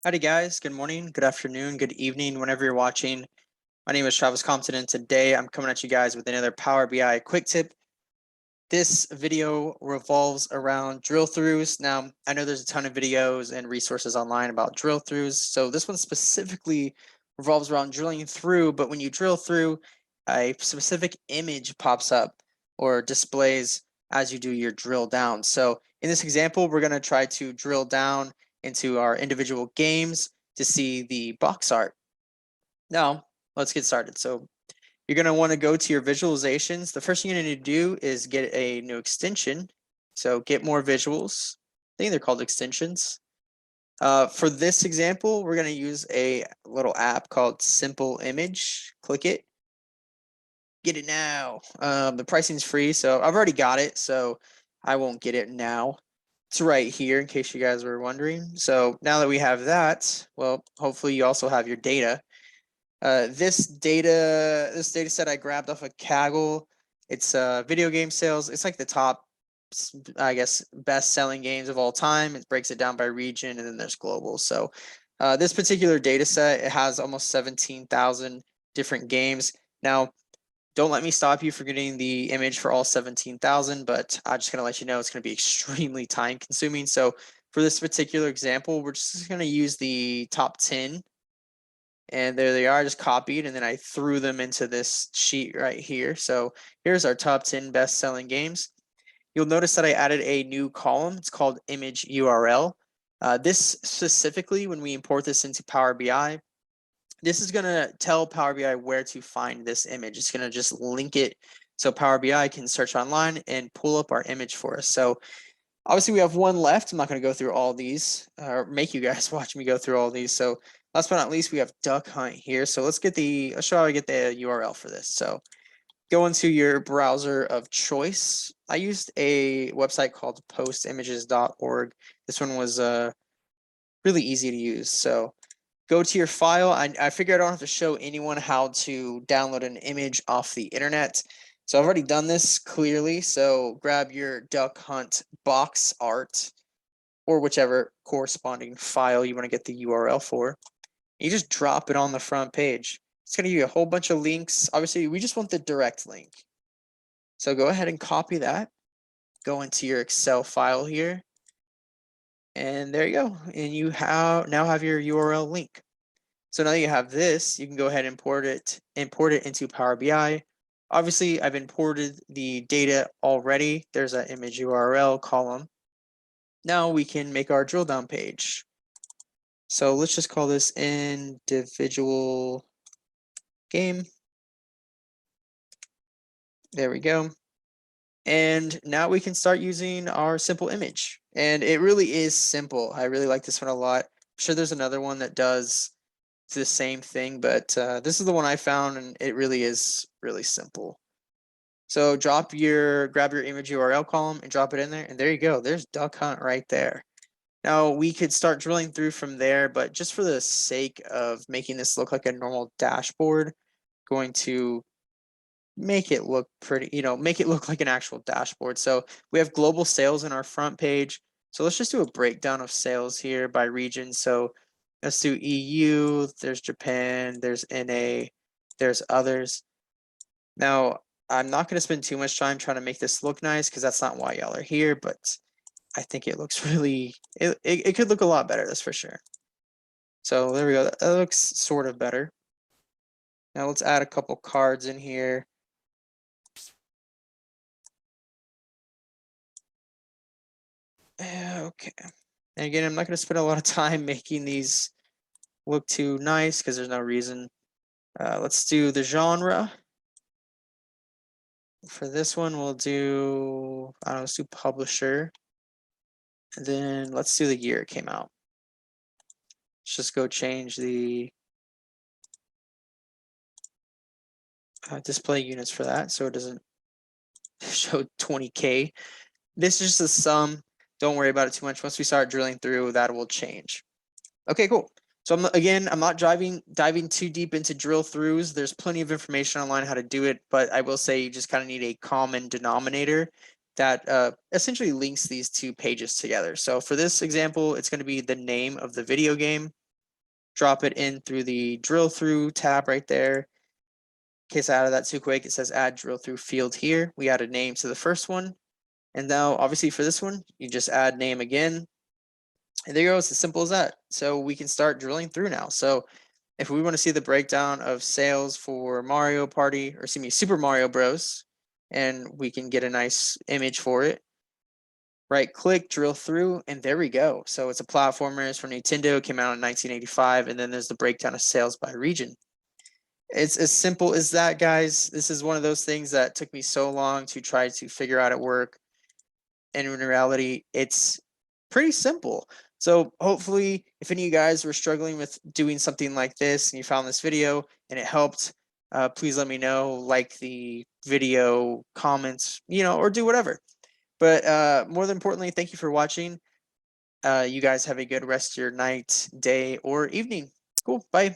Howdy guys, good morning, good afternoon, good evening, whenever you're watching. My name is Travis Compton and today I'm coming at you guys with another Power BI quick tip. This video revolves around drill throughs. Now, I know there's a ton of videos and resources online about drill throughs, so this one specifically revolves around drilling through, but when you drill through, a specific image pops up or displays as you do your drill down. So in this example, we're going to try to drill down into our individual games to see the box art. Now, let's get started. So you're going to want to go to your visualizations. The first thing you need to do is get a new extension. So get more visuals. I think they're called extensions. For this example, we're going to use a little app called Simple Image. Click it. Get it now. The pricing is free, so I've already got it, so I won't get it now. It's right here in case you guys were wondering. So now that we have that, well, hopefully you also have your data. This data set I grabbed off of Kaggle. It's video game sales. It's like the top, I guess, best selling games of all time. It breaks it down by region, and then there's global. So this particular data set, it has almost 17,000 different games. Now, don't let me stop you from getting the image for all 17,000, but I'm just going to let you know it's going to be extremely time consuming. So for this particular example, we're just going to use the top 10. And there they are, I just copied, and then I threw them into this sheet right here. So here's our top 10 best-selling games. You'll notice that I added a new column. It's called image URL. This specifically, when we import this into Power BI, this is going to tell Power BI where to find this image. It's going to just link it so Power BI can search online and pull up our image for us. So obviously we have one left. I'm not going to go through all these or make you guys watch me go through all these. So last but not least, we have Duck Hunt here. So let's show how to get the URL for this. So go into your browser of choice. I used a website called postimages.org. This one was really easy to use. So go to your file. I figure I don't have to show anyone how to download an image off the internet. So I've already done this clearly. So grab your Duck Hunt box art or whichever corresponding file you want to get the URL for. You just drop it on the front page. It's going to give you a whole bunch of links. Obviously, we just want the direct link. So go ahead and copy that. Go into your Excel file here. And there you go. And you now have your URL link. So now that you have this, you can go ahead and import it into Power BI. Obviously, I've imported the data already. There's an image URL column. Now we can make our drill down page. So let's just call this individual game. There we go. And now we can start using our simple image. And it really is simple. I really like this one a lot. I'm sure there's another one that does the same thing, but this is the one I found, and it really is really simple. So grab your image URL column and drop it in there, and there you go. There's Duck Hunt right there. Now we could start drilling through from there, but just for the sake of making this look like a normal dashboard, going to make it look pretty, make it look like an actual dashboard. So we have global sales in our front page. So let's just do a breakdown of sales here by region. So let's do EU, there's Japan, there's NA, there's others. Now, I'm not going to spend too much time trying to make this look nice because that's not why y'all are here, but I think it looks really, it could look a lot better, that's for sure. So there we go, that looks sort of better. Now let's add a couple cards in here. Okay. And again, I'm not going to spend a lot of time making these look too nice because there's no reason. Let's do the genre. For this one, we'll do, I don't know, let's do publisher. And then let's do the year it came out. Let's just go change the display units for that so it doesn't show 20K. This is just a sum. Don't worry about it too much. Once we start drilling through, that will change. Okay, cool. So I'm not diving too deep into drill throughs. There's plenty of information online how to do it, but I will say you just kind of need a common denominator that essentially links these two pages together. So for this example, it's going to be the name of the video game. drop it in through the drill through tab right there. In case I added that too quick, it says add drill through field here. We add a name to the first one. And now obviously for this one, you just add name again. And there you go, it's as simple as that. So we can start drilling through now. So if we want to see the breakdown of sales for Mario Party, or excuse me, Super Mario Bros, and we can get a nice image for it, right click, drill through, and there we go. So it's a platformer, it's from Nintendo, came out in 1985, and then there's the breakdown of sales by region. It's as simple as that, guys. This is one of those things that took me so long to try to figure out at work. And in reality, it's pretty simple. So hopefully, if any of you guys were struggling with doing something like this and you found this video and it helped, please let me know, like the video, comments, or do whatever. But more than importantly, thank you for watching. You guys have a good rest of your night, day, or evening. Cool. Bye.